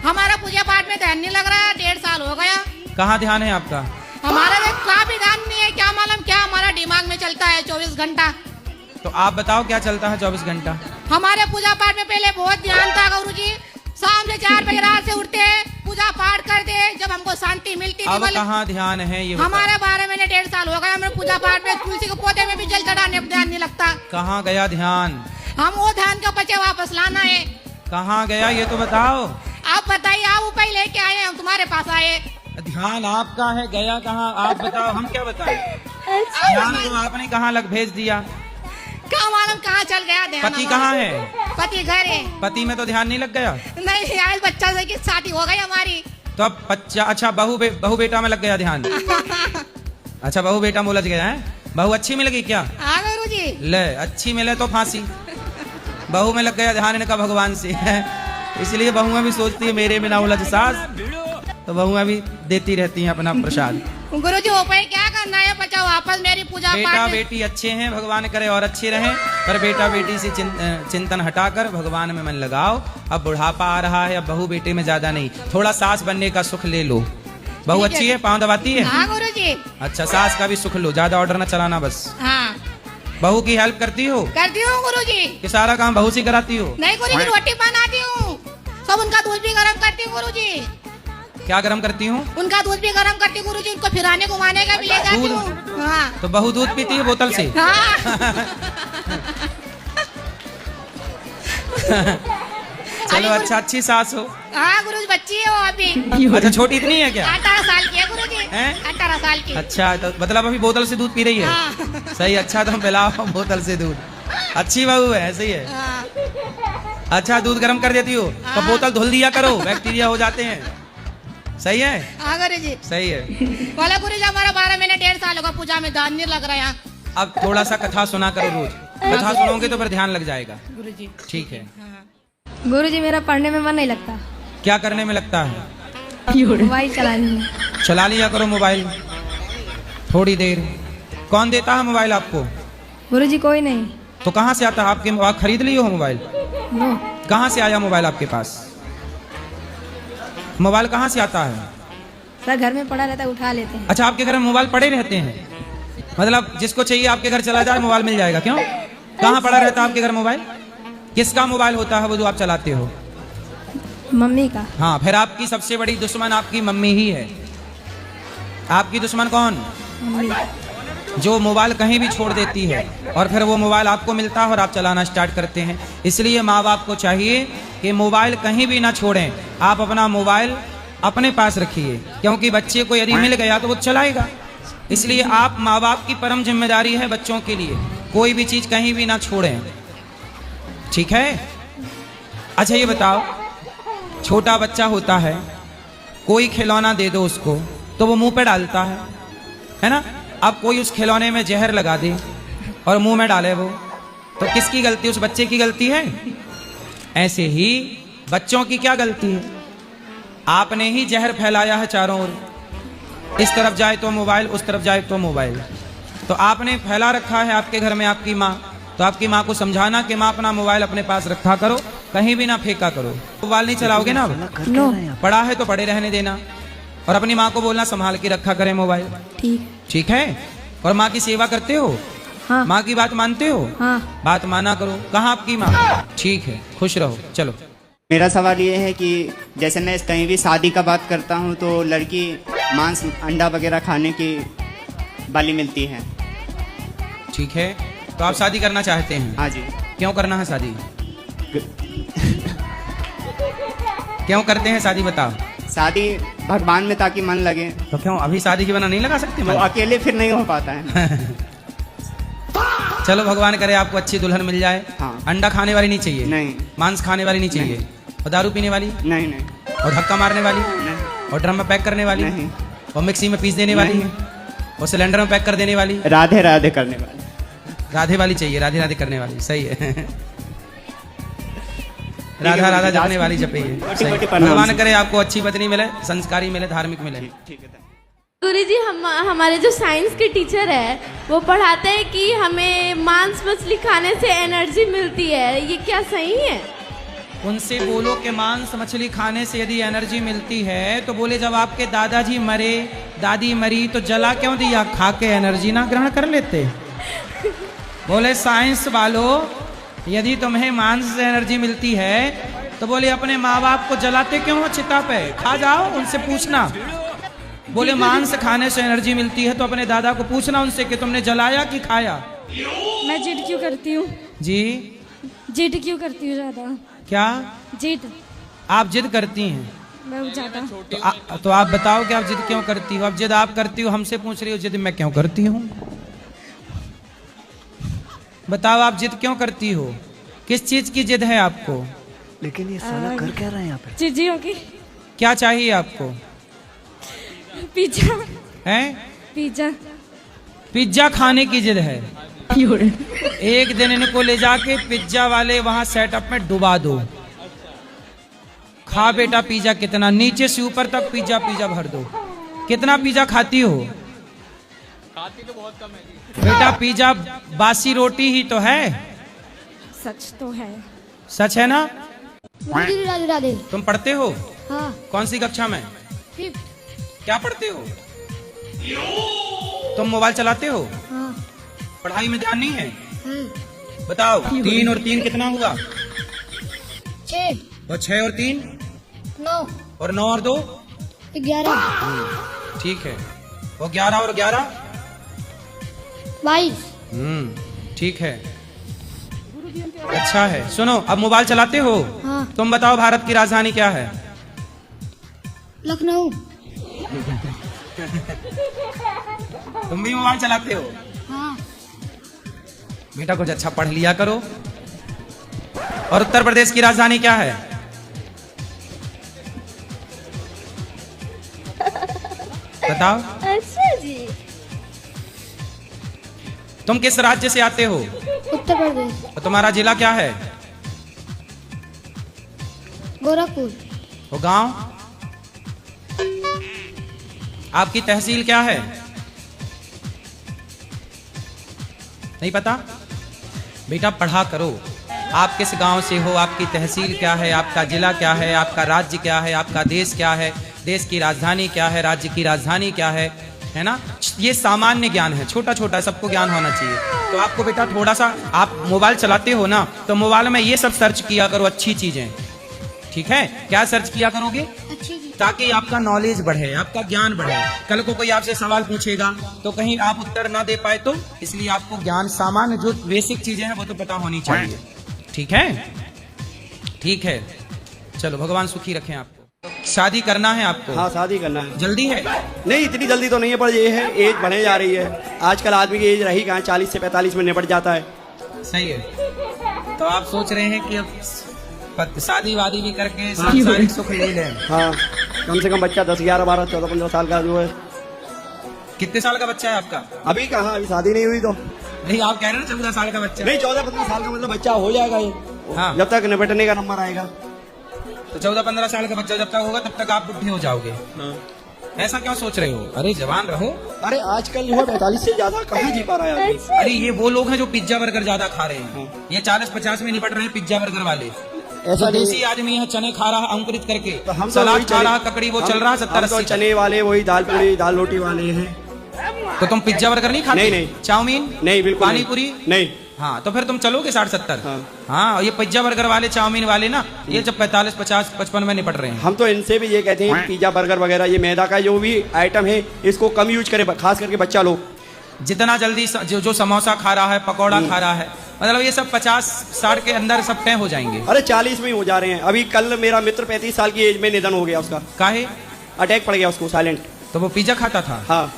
हमारा पूजा पाठ में ध्यान नहीं लग रहा है, 1.5 साल हो गया। कहाँ ध्यान है आपका? हमारा का भी ध्यान नहीं है, क्या मालूम क्या हमारा दिमाग में चलता है 24 घंटा। तो आप बताओ क्या चलता है 24 घंटा? हमारे पूजा पाठ में पहले बहुत ध्यान था गुरुजी। शाम से 4 बजे रात से उठते हैं, पूजा पाठ करते हैं, जब हमको शांति मिलती थी। अब कहाँ ध्यान है ये? हमारे 12 महीने 1.5 साल हो गए हमें पूजा पाठ में। तुलसी के पौधे में भी जल चढ़ाने में ध्यान नहीं लगता। कहाँ गया ध्यान? हम वो ध्यान के बच्चे वापस लाना है। कहाँ गया ये तो बताओ। आप बताइए, आप ऊपर लेके आए, हम तुम्हारे पास आए। ध्यान आपका है, गया कहाँ आप बताओ, हम क्या बताएं? ध्यान तो आपने कहाँ लग भेज दिया? कहाँ मालूम कहाँ चल गया ध्यान? पति कहाँ है? पति घर है। पति में तो ध्यान नहीं लग गया? नहीं, आज बच्चा से की शादी हो गई हमारी। तो अब बच्चा, अच्छा बहू बेटा में लग गया ध्यान। अच्छा बहू बेटा में उलझ गया है। बहू अच्छी मिल गई क्या? हाँ गुरुजी। ले अच्छी मिले तो फांसी। बहू में लग गया ध्यान इनका भगवान से। इसलिए बहुएं भी सोचती है मेरे में ना उलझ सास, तो बहुएं भी देती रहती हैं अपना प्रसाद। गुरुजी उपाय क्या करना है? बच्चा वापस मेरी पूजा बेटा बेटी अच्छे हैं, भगवान करे और अच्छे रहें, पर बेटा बेटी से चिंतन हटाकर भगवान में मन लगाओ। अब बुढ़ापा आ रहा है, अब बहू बेटे में ज्यादा नहीं, थोड़ा सास बनने का सुख ले लो। बहू अच्छी है, पाँव दबाती है? हाँ गुरुजी। अच्छा, सास का भी सुख लो, ज्यादा ऑर्डर न चलाना बस। हाँ। बहू की हेल्प करती हो? करती हूँ गुरुजी। कि सारा काम बहू से कराती हो? नहीं गुरुजी, रोटी बनाती हूँ, सब उनका दूध भी गर्म करती हूँ गुरुजी। क्या गरम करती हूँ? उनका दूध भी गरम करती हूँ गुरुजी, उनको फिराने घुमाने का भी ले जाती हूँ। हाँ। तो बहू दूध पीती है बोतल से? हाँ। चलो अच्छा, अच्छी सास हो। हाँ गुरुजी, बच्ची है वो अभी। अच्छा, छोटी इतनी है क्या? 18 साल की है गुरुजी। 18 साल की। अच्छा, तो मतलब अभी बोतल से दूध पी रही है? हाँ। सही, अच्छा तो पिलाओ बोतल से दूध। अच्छी बहू है, ऐसे ही है। हाँ। अच्छा, दूध गर्म कर देती हो तो बोतल धुल दिया करो, बैक्टीरिया हो जाते हैं। सही है? हाँ गुरुजी। सही है। बोला गुरुजी, हमारा 12 महीने 1.5 साल होगा पूजा में ध्यान नहीं लग रहा है। अब थोड़ा सा कथा सुना करो रोज, कथा सुनोगे तो फिर ध्यान लग जाएगा गुरुजी। ठीक है। गुरुजी मेरा पढ़ने में मन नहीं लगता। क्या करने में लगता है? मोबाइल चलाने में। चला लिया करो मोबाइल थोड़ी देर। कौन देता है मोबाइल आपको? गुरुजी कोई नहीं। तो कहाँ से आता है आपके? आप खरीद लिए हो मोबाइल? नो। कहाँ से आया मोबाइल आपके पास? मोबाइल कहाँ से आता है? सर घर में पड़ा रहता है, उठा लेते हैं। अच्छा, आपके घर में मोबाइल पड़े रहते हैं? मतलब जिसको चाहिए आपके घर चला जाए मोबाइल मिल जाएगा? क्यों, कहाँ पड़ा रहता है आपके घर मोबाइल? किसका मोबाइल होता है वो जो आप चलाते हो? मम्मी का। हाँ, फिर आपकी सबसे बड़ी दुश्मन आपकी मम्मी ही है। आपकी दुश्मन कौन? मम्मी। जो मोबाइल कहीं भी छोड़ देती है और फिर वो मोबाइल आपको मिलता है और आप चलाना स्टार्ट करते हैं। इसलिए माँ बाप को चाहिए कि मोबाइल कहीं भी ना छोड़ें, आप अपना मोबाइल अपने पास रखिए, क्योंकि बच्चे को यदि मिल गया तो वो चलाएगा। इसलिए आप माँ बाप की परम जिम्मेदारी है बच्चों के लिए, कोई भी चीज़ कहीं भी ना छोड़ें, ठीक है? अच्छा ये बताओ, छोटा बच्चा होता है, कोई खिलौना दे दो उसको तो वो मुंह पे डालता है ना? अब कोई उस खिलौने में जहर लगा दे और मुंह में डाले वो, तो किसकी गलती? उस बच्चे की गलती है। ऐसे ही बच्चों की क्या गलती है? आपने ही जहर फैलाया है चारों ओर। इस तरफ जाए तो मोबाइल, उस तरफ जाए तो मोबाइल, तो आपने फैला रखा है आपके घर में आपकी माँ। तो आपकी माँ को समझाना कि माँ अपना मोबाइल अपने पास रखा करो, कहीं भी ना फेंका करो। मोबाइल नहीं चलाओगे ना? नो। पड़ा है तो पड़े रहने देना, और अपनी माँ को बोलना संभाल के रखा करे मोबाइल। ठीक है। और माँ की सेवा करते हो? हाँ। माँ की बात मानते हो? हाँ। बात माना करो। कहाँ आपकी माँ? ठीक है, खुश रहो। चलो। मेरा सवाल ये है कि जैसे मैं कहीं भी शादी का बात करता हूँ तो लड़की मांस अंडा वगैरह खाने की बाली मिलती है। ठीक है, तो आप शादी करना चाहते हैं? हाँ जी। क्यों करना है शादी? क्यों करते हैं शादी, बताओ। शादी भगवान में ताकि मन लगे। तो क्यों अभी शादी के बिना नहीं लगा सकते? तो अकेले फिर नहीं हो पाता है। चलो भगवान करे आपको अच्छी दुल्हन मिल जाए। हाँ। अंडा खाने वाली नहीं चाहिए? नहीं। मांस खाने वाली नहीं चाहिए? और दारू पीने वाली? नहीं नहीं। और धक्का मारने वाली? नहीं। और ड्रम में पैक करने वाली? नहीं। और मिक्सी में पीस देने वाली? और सिलेंडर में पैक कर देने वाली? राधे राधे करने वाली। राधे वाली चाहिए, राधे राधे करने वाली। सही है। राधा राधा जपने वाली जपिए। भगवान करे आपको अच्छी पत्नी मिले, संस्कारी मिले, धार्मिक मिले। गुरुजी हमारे जो साइंस के टीचर है वो पढ़ाते हैं कि हमें मांस मछली खाने से एनर्जी मिलती है, ये क्या सही है? उनसे बोलो कि मांस मछली खाने से यदि एनर्जी मिलती है तो बोले जब आपके दादाजी मरे, दादी मरी तो जला क्यों दिया? खा के एनर्जी ना ग्रहण कर लेते? बोले साइंस वालों यदि तुम्हें मांस से एनर्जी मिलती है तो बोले अपने माँ बाप को जलाते क्यों हो चिता पे? खा जाओ, उनसे पूछना। बोले मांस खाने से एनर्जी मिलती है तो अपने दादा को पूछना उनसे कि तुमने जलाया कि खाया। मैं जिद क्यों करती हूँ? जी जिद क्यों करती हूँ ज्यादा? क्या जिद? आप जिद करती हैं? मैं ज्यादा। तो आप बताओ कि आप जिद क्यों करती हो? अब जिद आप करती हो, हमसे पूछ रही हो जिद मैं क्यों करती हूँ? बताओ आप जिद क्यों करती हो? किस चीज की जिद है आपको? लेकिन ये साला कर क्या रहा है यहाँ पे? चीजियों की। क्या चाहिए आपको? पिज्जा है? पिज्जा। पिज्जा खाने की जिद है। एक दिन इनको ले जाके पिज्जा वाले वहां सेटअप में डुबा दो। खा बेटा पिज्जा, कितना नीचे से ऊपर तक पिज्जा पिज्जा भर दो। कितना पिज्जा खाती हो? खाती तो बहुत कम है। बेटा पिज्जा बासी रोटी ही तो है। सच तो है। सच है ना? राधे राधे। तुम पढ़ते हो? हाँ। कौन सी कक्षा में? 5th। क्या पढ़ते हो? तुम मोबाइल चलाते हो? हाँ। पढ़ाई में ध्यान नहीं है? बताओ 3 और 3 कितना हुआ? 6। और 6 और 3? 9। और 9 और 2? 11। ठीक है। और 11 और 11? 22। ठीक है, अच्छा है। सुनो, अब मोबाइल चलाते हो? हाँ। तुम बताओ भारत की राजधानी क्या है? लखनऊ। तुम भी मोबाइल चलाते हो? हाँ। बेटा कुछ अच्छा पढ़ लिया करो। और उत्तर प्रदेश की राजधानी क्या है? बताओ। अच्छा जी। तुम किस राज्य से आते हो? उत्तर प्रदेश। और तुम्हारा जिला क्या है? गोरखपुर। और गांव? आपकी तहसील क्या है? नहीं पता? बेटा पढ़ा करो। आप किस गांव से हो? आपकी तहसील क्या है? आपका जिला क्या है? आपका राज्य क्या है? आपका देश क्या है? देश की राजधानी क्या है? राज्य की राजधानी क्या है ना? ये सामान्य ज्ञान है, छोटा छोटा सबको ज्ञान होना चाहिए। तो आपको बेटा थोड़ा सा, आप मोबाइल चलाते हो ना, तो मोबाइल में ये सब सर्च किया करो, अच्छी चीजें। ठीक है? क्या सर्च किया करोगे? ताकि आपका नॉलेज बढ़े, आपका ज्ञान बढ़े। कल को कोई आपसे सवाल पूछेगा तो कहीं आप उत्तर ना दे पाए तो, इसलिए आपको ज्ञान सामान्य जो बेसिक चीजें हैं वो तो पता होनी चाहिए। ठीक है? ठीक है, चलो भगवान सुखी रखें आपको। शादी करना है आपको? हाँ शादी करना है। जल्दी है? नहीं इतनी जल्दी तो नहीं है, पर ये है एज बढ़े जा रही है। आजकल आदमी की एज रही कहाँ, 40 से 45 में निपट जाता है। सही है। तो आप सोच रहे हैं कि अब शादी वादी भी करके सांसारिक सुख ले लें? हाँ, कम से कम बच्चा 10, 11, 12, 14, 15 साल का जो है। कितने साल का बच्चा है आपका? अभी कहाँ, अभी शादी नहीं हुई तो। नहीं, आप कह रहे हैं 14 साल का बच्चा। नहीं, 14-15 साल का मतलब बच्चा हो जाएगा ये। हाँ। जब तक निपटने का नंबर आएगा। तो 14-15 साल का बच्चा जब तक होगा तब तक आप बुढ़े हो जाओगे। हाँ। ऐसा क्यों सोच रहे हो? अरे जवान रहो। अरे आजकल जो है 45 से ज्यादा कहाँ जी पा रहा है आदमी? अरे ये वो लोग हैं जो पिज्जा बर्गर ज्यादा खा रहे हैं। ये 40-50 में निपट रहे हैं पिज्जा बर्गर वाले। ऐसा नहीं। देसी आदमी है, चने खा रहा अंकुरित करके, तो हम तो सलाद वही खा रहा, ककड़ी वो चल रहा 70-80। चने वाले वही दाल पूरी दाल रोटी वाले हैं। तो तुम पिज्जा बर्गर नहीं खाते? नहीं नहीं। चाउमीन नहीं, बिल्कुल पानी पूरी नहीं। हाँ, तो फिर तुम चलोगे 60-70। हाँ, ये पिज्जा बर्गर वाले चाउमीन वाले ना, ये जब 45-50-55 में निपट रहे हैं। हम तो इनसे भी ये कहते हैं पिज्जा बर्गर वगैरह ये मैदा का जो भी आइटम है इसको कम यूज करे, खास करके बच्चा लोग। जितना जल्दी जो समोसा खा रहा है, पकौड़ा खा रहा है, मतलब ये सब 50-60 के अंदर सब तय हो जाएंगे। अरे 40 में ही हो जा रहे हैं। अभी कल मेरा मित्र 35 साल की एज में निधन हो गया उसका। काहे? अटैक पड़ गया उसको, साइलेंट। तो वो पिज्जा खाता था? हाँ,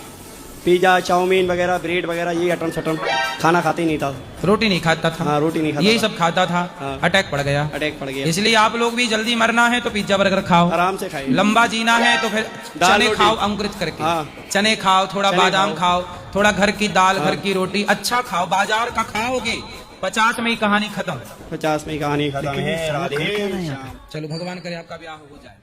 पिज्जा चाउमीन वगैरह ब्रेड वगैरह ये अटम सटम खाना खाते ही नहीं था। रोटी नहीं खाता था? हाँ, रोटी नहीं खाता, यही सब खाता था। हाँ। अटैक पड़ गया। अटैक पड़ गया। इसलिए आप लोग भी जल्दी मरना है तो पिज्जा बर्गर खाओ, आराम से खाइए। लंबा जीना है तो फिर दाल चने रोटी। खाओ अंकुरित करके। हाँ। चने खाओ, थोड़ा चने बादाम खाओ। खाओ, थोड़ा घर की दाल, हाँ। घर की रोटी अच्छा खाओ। बाजार का खाओगे 50 में ही कहानी खत्म। 50 में ही कहानी खत्म है। राधे। चलो भगवान करे आपका ब्याह हो जाए।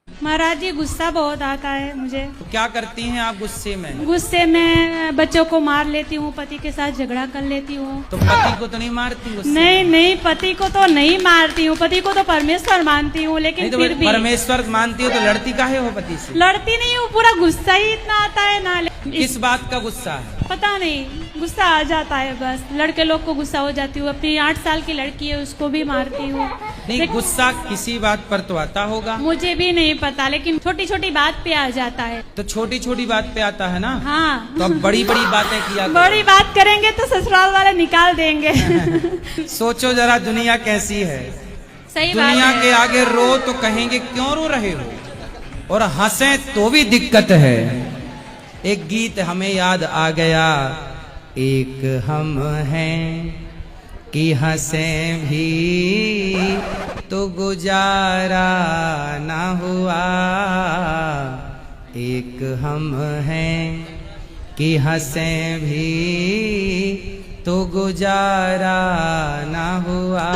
महाराज जी गुस्सा बहुत आता है मुझे। तो क्या करती हैं आप गुस्से में? गुस्से में बच्चों को मार लेती हूँ, पति के साथ झगड़ा कर लेती हूँ। तो पति को तो नहीं मारती गुस्से नहीं में? नहीं, पति को तो नहीं मारती हूँ, पति को तो परमेश्वर मानती हूँ, लेकिन नहीं तो फिर भी परमेश्वर मानती हो तो लड़ती काहे हो पति से? लड़ती नहीं हूँ, पूरा गुस्सा ही इतना आता है ना। किस बात का गुस्सा है? पता नहीं, गुस्सा आ जाता है बस। लड़के लोग को गुस्सा हो जाती हूँ। अपनी 8 साल की लड़की है उसको भी मारती हूँ। नहीं, गुस्सा किसी बात पर तो आता होगा। मुझे भी नहीं पता, लेकिन छोटी छोटी बात पे आ जाता है। तो छोटी छोटी बात पे आता है ना? हाँ। तो अब बड़ी बड़ी बातें किया करो। बड़ी बात करेंगे तो ससुराल वाले निकाल देंगे। सोचो जरा दुनिया कैसी है। सही बात दुनिया है। के आगे रो तो कहेंगे क्यों रो रहे हो, और हंसे तो भी दिक्कत है। एक गीत हमें याद आ गया, एक हम हैं कि हंसे भी तो गुजारा ना हुआ, एक हम हैं कि हंसे भी तो गुजारा ना हुआ।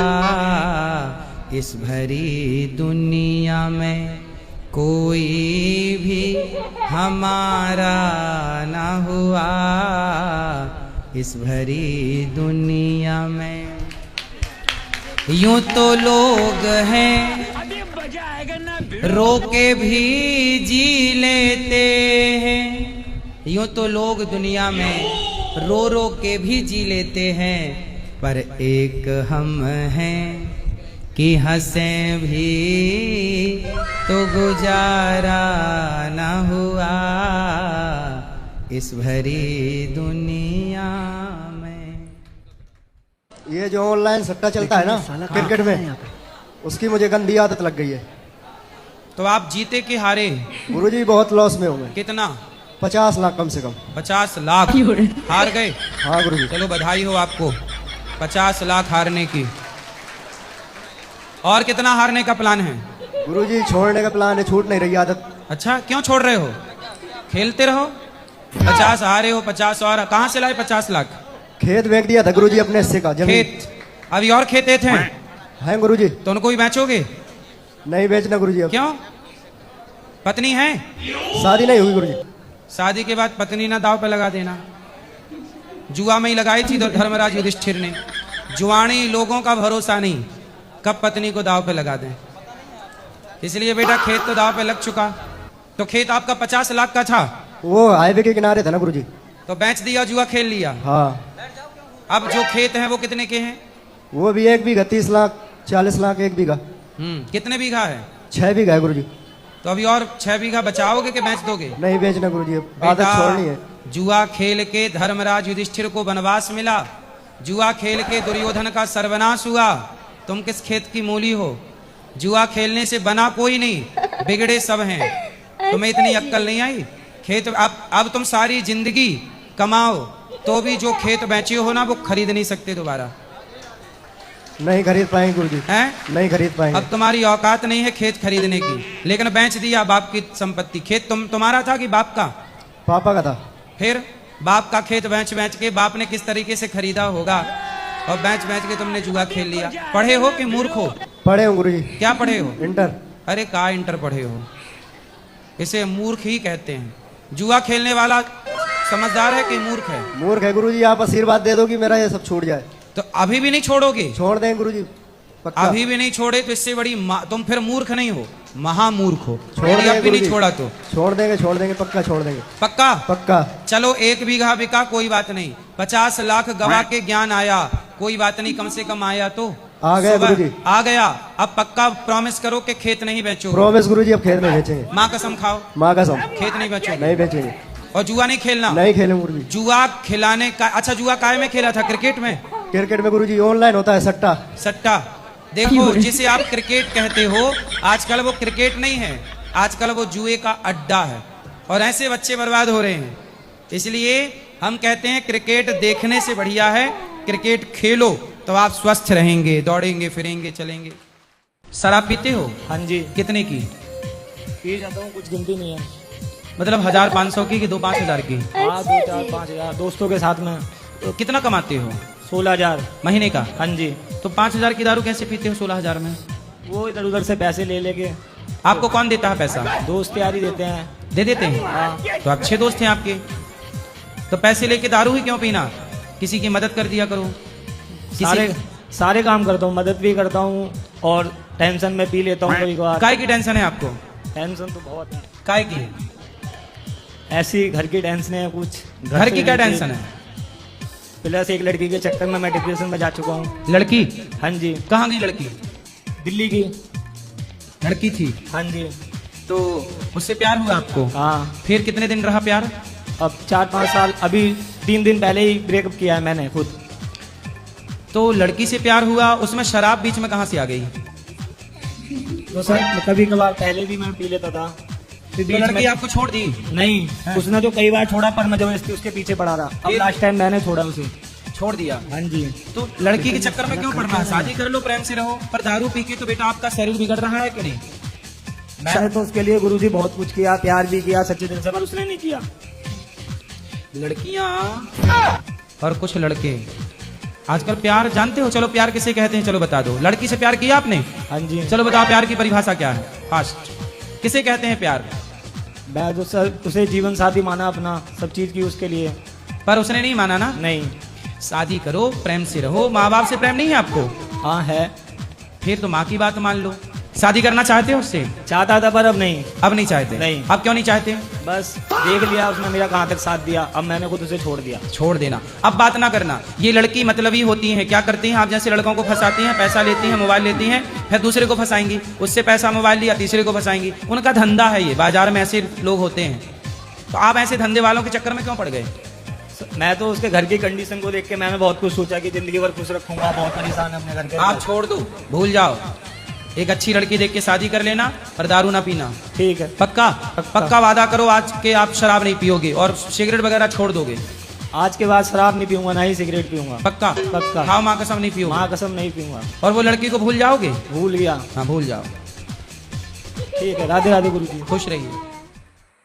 इस भरी दुनिया में कोई भी हमारा ना हुआ, इस भरी दुनिया में। यूं तो लोग हैं रो के भी जी लेते हैं, यूं तो लोग दुनिया में रो रो के भी जी लेते हैं, पर एक हम हैं कि हंसे भी तो गुजारा ना हुआ, इस भरी दुनिया में। ये जो ऑनलाइन सट्टा चलता है ना क्रिकेट में, उसकी मुझे गंदी आदत लग गई है। तो आप जीते कि हारे? गुरुजी बहुत लॉस में हूँ मैं। कितना? 50 लाख कम से कम। 50 लाख हार गए? हाँ गुरुजी। चलो बधाई हो आपको 50 लाख हारने की। और कितना हारने का प्लान है? गुरुजी छोड़ने का प्लान है, छूट नहीं रही आदत। अच्छा, क्यों छोड़ रहे हो? खेलते रहो। 50 हारे हो, 50 और कहाँ से लाए 50 लाख? खेत बेच दिया था गुरुजी अपने हिस्से का जमीन। खेत? अभी और खेत थे? हैं गुरुजी। तो उनको भी बेचोगे? नहीं बेचना गुरुजी। अब क्यों? पत्नी है? शादी नहीं हुई गुरुजी। शादी के बाद पत्नी ना दाव पे लगा देना। जुआ में ही लगाई थी धर्मराज युधिष्ठिर ने। जुआनी लोगों का भरोसा नहीं, कब पत्नी को दाव पे लगा दें। इसलिए बेटा खेत तो दाव पे लग चुका। तो खेत आपका 50 लाख का था? वो हाईवे के किनारे था ना गुरुजी। तो बेच दिया, जुआ खेल लिया। हाँ। अब जो खेत हैं वो कितने के हैं? वो भी 1 बीघा 30 लाख 40 लाख 1 बीघा। कितने बीघा है? 6 बीघा है गुरुजी। तो अभी और 6 बीघा बचाओगे कि बेच दोगे? नहीं बेचना गुरुजी, आदत छोड़नी है। जुआ खेल के धर्मराज युधिष्ठिर को वनवास मिला, जुआ खेल के दुर्योधन का सर्वनाश हुआ। तुम किस खेत की मूली हो? जुआ खेलने से बना कोई नहीं, बिगड़े सब हैं। तुम्हें इतनी अक्ल नहीं आई? खेत अब तुम सारी जिंदगी कमाओ तो भी जो खेत बेचे हो ना वो खरीद नहीं सकते दोबारा। नहीं खरीद पाएंगे गुरुजी। हैं? नहीं खरीद पाएंगे। अब तुम्हारी औकात नहीं है खेत खरीदने की, लेकिन बेच दिया बाप की संपत्ति। खेत तुम्हारा था कि बाप का? पापा का था। फिर बाप का खेत बेच बेच के बाप ने किस तरीके से खरीदा होगा और बेच बेच के तुमने जुआ खेल लिया। पढ़े हो कि मूर्ख हो? पढ़े हो गुरुजी। क्या पढ़े हो? इंटर। अरे का इंटर पढ़े हो? इसे मूर्ख ही कहते हैं। जुआ खेलने वाला समझदार है कि मूर्ख है? मूर्ख है गुरुजी। आप आशीर्वाद दे दो कि मेरा ये सब छूट जाए। तो अभी भी नहीं छोड़ोगे? छोड़ देंगे गुरुजी, पक्का। अभी भी नहीं छोड़े तो इससे बड़ी तुम फिर मूर्ख नहीं हो, महामूर्ख हो। छोड़ देंगे अभी नहीं छोड़ा तो छोड़ देंगे, पक्का छोड़ देंगे। पक्का? पक्का। चलो 1 बीघा बिका, कोई बात नहीं। 50 लाख गवा के ज्ञान आया, कोई बात नहीं, कम से कम आया तो आ गया गुरुजी। आ गया। अब पक्का प्रॉमिस करो कि खेत नहीं बेचोगे। प्रॉमिस गुरुजी, अब खेत नहीं बेचेंगे। माँ कसम खाओ। माँ कसम। खेत नहीं बेचोगे? नहीं बेचेंगे। और जुआ नहीं खेलना? नहीं खेलेंगे गुरुजी। जुआ खिलाने का अच्छा, जुआ काय में खेला था? क्रिकेट में? क्रिकेट में गुरुजी ऑनलाइन होता है, सट्टा। सट्टा। देखो, जिसे आप क्रिकेट कहते हो, आजकल वो क्रिकेट नहीं है, आजकल वो जुए का अड्डा है और ऐसे बच्चे बर्बाद हो रहे हैं। इसलिए हम कहते हैं क्रिकेट देखने से बढ़िया है क्रिकेट खेलो, तो आप स्वस्थ रहेंगे, दौड़ेंगे, फिरेंगे, चलेंगे। शराब पीते हो? हाँ जी। कितने की? पी जाता हूँ, कुछ गिनती नहीं है। मतलब 1000-500 की कि 2-5 की? हाँ, 2-4-5 दोस्तों के साथ में। तो कितना कमाते हो? 16,000 महीने का? हाँ जी। तो 5,000 की दारू कैसे पीते हो 16,000 में? वो इधर उधर से पैसे ले लेके। आपको कौन देता है पैसा? दोस्त यार ही देते हैं। दे देते हैं? हाँ। तो अच्छे दोस्त हैं आपके। तो पैसे लेके दारू ही क्यों पीना? किसी की मदद कर दिया करो। सारे काम करता हूँ, मदद भी करता हूँ और टेंशन में पी लेता हूँ कभी कभार। काय की टेंशन है आपको? टेंशन तो बहुत है। काय की? ऐसी घर की टेंशन है कुछ। घर की क्या टेंशन है? प्लस एक लड़की के चक्कर में मैं डिप्रेशन में जा चुका हूँ। लड़की? हाँ जी। कहाँ गई लड़की? दिल्ली की लड़की थी? हाँ जी। तो उससे प्यार हुआ आपको? हाँ। फिर कितने दिन रहा प्यार? अब 4-5 साल। अभी 3 दिन पहले ही ब्रेकअप किया है मैंने खुद। तो लड़की से प्यार हुआ, उसमें शराब बीच में कहाँ से आ गई? तो सर कभी कभार पहले भी मैं पी लेता था। तो लड़की आपको छोड़ दी? नहीं, उसने तो कई बार छोड़ा पर मैं जबरदस्ती उसके पीछे पड़ा रहा। अब लास्ट टाइम मैंने छोड़ा उसे। छोड़ दिया? हाँ जी। तो लड़की के चक्कर में क्यों पड़ना है? शादी कर लो, प्रेम से रहो। पर दारू पी के तो बेटा आपका शरीर बिगड़ रहा है कि नहीं? मैंने तो उसके लिए गुरुजी बहुत कुछ किया, प्यार भी किया सच्चे दिल से, पर उसने नहीं किया। लड़कियां और कुछ लड़के आजकल प्यार जानते हो? चलो प्यार किसे कहते हैं, चलो बता दो। लड़की से प्यार किया आपने? हाँ जी। चलो बताओ प्यार की परिभाषा क्या है? फास्ट। किसे कहते हैं प्यार? मैं तो सर उसे जीवन साथी माना, अपना सब चीज की उसके लिए। पर उसने नहीं माना ना? नहीं। शादी करो, प्रेम से रहो। माँ बाप से प्रेम नहीं है आपको? हाँ है। फिर तो माँ की बात मान लो। शादी करना चाहते हो उससे? चाहता था पर अब नहीं। अब नहीं चाहते? नहीं। अब क्यों नहीं चाहते? बस देख लिया उसने मेरा कहाँ तक साथ दिया, अब मैंने खुद उसे छोड़ दिया। छोड़ देना। अब बात ना करना। ये लड़की मतलबी होती हैं, क्या करती हैं? आप जैसे लड़कों को फंसाती हैं, पैसा लेती हैं, मोबाइल लेती हैं, फिर दूसरे को फंसाएंगी। उससे पैसा मोबाइल लिया, तीसरे को फंसाएंगी। उनका धंधा है ये। बाजार में ऐसे लोग होते हैं। तो आप ऐसे धंधे वालों के चक्कर में क्यों पड़ गए? मैं तो उसके घर की कंडीशन को देख के मैंने बहुत कुछ सोचा कि जिंदगी भर खुश रखूंगा, बहुत परेशान है अपने घर के। आप छोड़ दो, भूल जाओ। एक अच्छी लड़की देख के शादी कर लेना, पर दारू ना पीना। ठीक है। पक्का? पक्का वादा करो आज के आप शराब नहीं पियोगे और सिगरेट वगैरह छोड़ दोगे? आज के बाद शराब नहीं पीऊंगा, ना ही सिगरेट पीऊंगा। पक्का? पक्का। हाँ, माँ कसम नहीं पियोगे? माँ कसम नहीं पीऊंगा। और वो लड़की को भूल जाओगे? भूल गया। हाँ, भूल जाओ। ठीक है। राधे राधे गुरुजी। खुश रहिए।